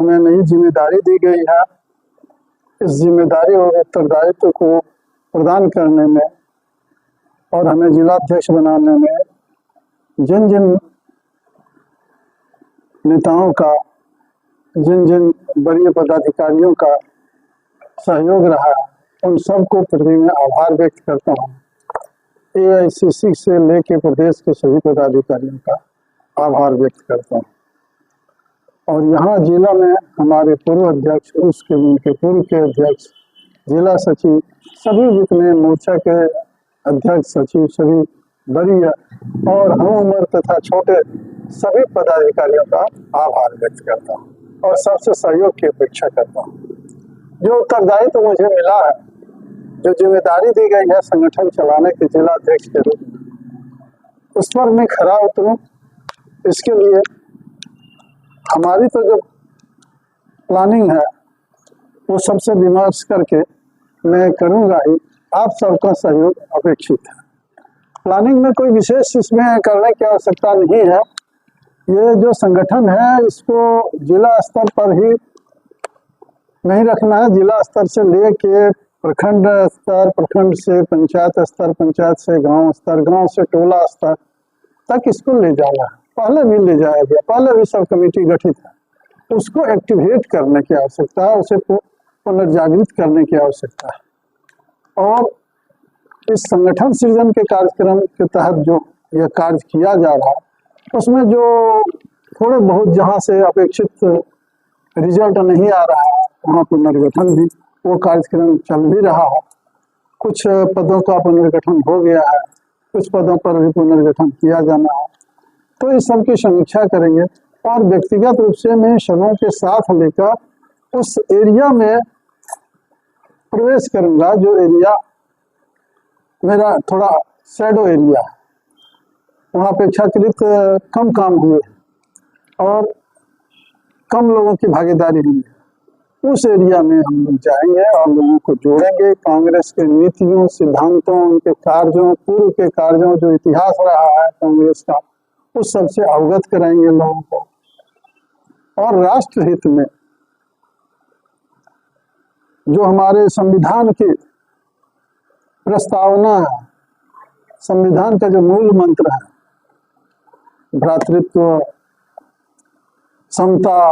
हमें नई जिम्मेदारी दी गई है। इस जिम्मेदारी और उत्तरदायित्व को प्रदान करने में और हमें जिलाध्यक्ष बनाने में जिन जिन नेताओं का, जिन जिन वरीय पदाधिकारियों का सहयोग रहा है, उन सबको प्रति मैं आभार व्यक्त करता हूँ। AICC से लेके प्रदेश के सभी पदाधिकारियों का आभार व्यक्त करता हूँ। और यहाँ जिला में हमारे पूर्व अध्यक्ष, उसके उनके पूर्व के अध्यक्ष, जिला सचिव, सभी जितने मोर्चा के अध्यक्ष, सचिव, सभी वरीय और हम उम्र तथा छोटे सभी पदाधिकारियों का आभार व्यक्त करता हूँ और सबसे सहयोग की अपेक्षा करता हूँ। जो उत्तरदायित्व तो मुझे मिला है, जो जिम्मेदारी दी गई है संगठन चलाने के जिला अध्यक्ष के रूप में, उस पर मैं खरा उतरूं, इसके लिए हमारी तो जो प्लानिंग है वो सबसे विमर्श करके मैं करूंगा ही। आप सबका सहयोग अपेक्षित है। प्लानिंग में कोई विशेष इसमें करने की आवश्यकता नहीं है। ये जो संगठन है इसको जिला स्तर पर ही नहीं रखना है, जिला स्तर से लेके प्रखंड स्तर, प्रखंड से पंचायत स्तर, पंचायत से गांव स्तर, गांव से टोला स्तर तक इसको ले जाना है। पहले भी ले जाया गया, पहले भी सब कमेटी गठित है। उसको एक्टिवेट करने की आवश्यकता है, उसे पुनर्जागृत करने की आवश्यकता है। और इस संगठन सृजन के कार्यक्रम के तहत जो यह कार्य किया जा रहा है, उसमें जो थोड़े बहुत जहाँ से अपेक्षित रिजल्ट नहीं आ रहा है, वहाँ पुनर्गठन भी, वो कार्यक्रम चल भी रहा है। कुछ पदों का पुनर्गठन हो गया है, कुछ पदों पर भी पुनर्गठन किया जाना है। तो इस सब की समीक्षा करेंगे और व्यक्तिगत रूप से मैं सबों के साथ लेकर उस एरिया में प्रवेश करूंगा जो एरिया मेरा थोड़ा शैडो एरिया है, वहाँ अपेक्षाकृत कम काम हुए और कम लोगों की भागीदारी हुई है। उस एरिया में हम लोग जाएंगे और लोगों को जोड़ेंगे। कांग्रेस के नीतियों, सिद्धांतों, उनके कार्यों, पूर्व के कार्यों, जो इतिहास रहा है कांग्रेस का, उस सबसे अवगत कराएंगे लोगों को। और राष्ट्र हित में जो हमारे संविधान की प्रस्तावना है, संविधान का जो मूल मंत्र है, भ्रातृत्व, समता,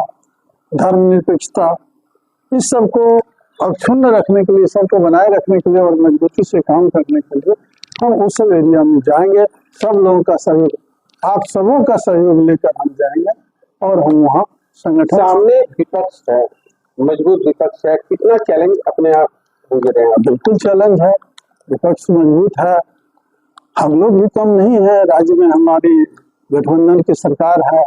धर्मनिरपेक्षता, इस सबको अक्षुण्ण रखने के लिए, सबको बनाए रखने के लिए और मजबूती से काम करने के लिए हम उस एरिया में जाएंगे। सब लोगों का सहयोग, आप सबों का सहयोग लेकर हम जाएंगे और हम वहाँ संगठन। सामने विपक्ष है, मजबूत विपक्ष है, कितना चैलेंज अपने आप गुजर रहे हैं? बिल्कुल चैलेंज है, विपक्ष मजबूत है, हम लोग भी कम नहीं है। राज्य में हमारी गठबंधन की सरकार है,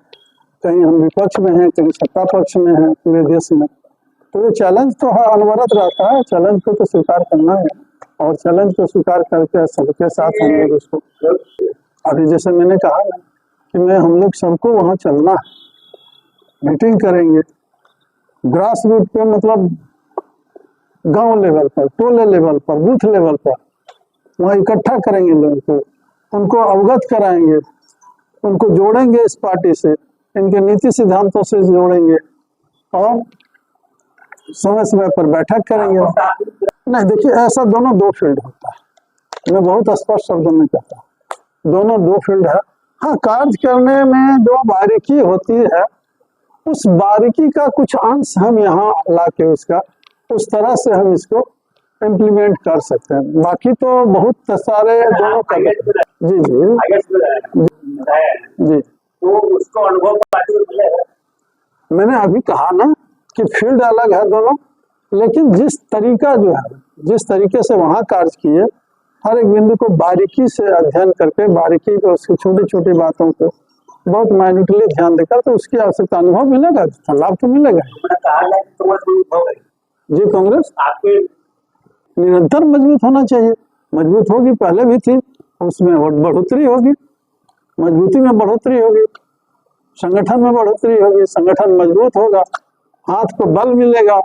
कहीं हम विपक्ष में हैं, कहीं सत्ता पक्ष में हैं पूरे देश में। तो ये चैलेंज तो अनवरत रहता है, चैलेंज को तो स्वीकार करना है और चैलेंज को स्वीकार करके सबके साथ हम लोग उसको, अभी जैसे मैंने कहा ना कि मैं हम लोग सबको वहाँ चलना है, मीटिंग करेंगे ग्रास रूट पे, मतलब गांव लेवल पर, टोले लेवल पर, बूथ लेवल पर, वहाँ इकट्ठा करेंगे लोगों को, उनको अवगत कराएंगे, उनको जोड़ेंगे इस पार्टी से, इनके नीति सिद्धांतों से जोड़ेंगे और समय समय पर बैठक करेंगे। नहीं देखिए, ऐसा दोनों दो फील्ड होता है, मैं बहुत स्पष्ट शब्दों में कहता हूँ, दोनों दो फील्ड है। हाँ, कार्य करने में जो बारीकी होती है, उस बारीकी का कुछ अंश हम यहाँ लाके उसका उस तरह से हम इसको इम्प्लीमेंट कर सकते हैं। बाकी तो बहुत सारे दोनों का जी जी तो उसको अनुभव मैंने अभी कहा ना कि फील्ड अलग है दोनों, लेकिन जिस तरीका जो है, जिस तरीके से वहाँ कार्य किए, हर एक बिंदु को बारीकी से अध्ययन करके, बारीकी को, उसकी छोटी छोटी बातों को बहुत माइन्यूटली ध्यान देकर, तो उसकी आवश्यकता, अनुभव मिलेगा, लाभ तो मिलेगा। जी, कांग्रेस आपके निरंतर मजबूत होना चाहिए, मजबूत होगी, पहले भी थी, उसमें बढ़ोतरी होगी, मजबूती में बढ़ोतरी होगी, संगठन में बढ़ोतरी होगी, संगठन मजबूत होगा, हाथ को बल मिलेगा,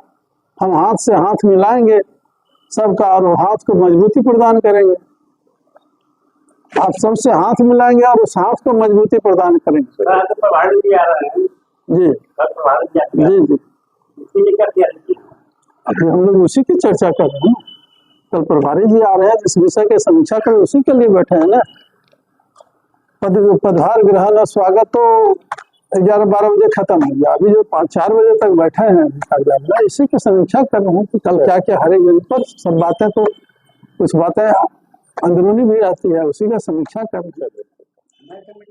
हम हाथ से हाथ मिलाएंगे सबका और हाथ को मजबूती प्रदान करेंगे। आप सबसे हाथ मिलाएंगे और उस हाथ को मजबूती प्रदान करेंगे। जी जी जी। अभी हम लोग उसी की चर्चा कर रहे हैं ना। कल प्रभारी जी आ रहे हैं, जिस विषय की समीक्षा कर उसी के लिए बैठे हैं ना। पदभार ग्रहण और स्वागत तो 11-12 बजे खत्म हो गया। अभी जो 5-4 बजे तक बैठे हैं कार्यालय में, इसी की समीक्षा कर रहे हैं कि कल क्या क्या हर एक जगह पर सब बातें, तो कुछ बातें अंदरूनी भी आती है, उसी का समीक्षा कर रहे हैं।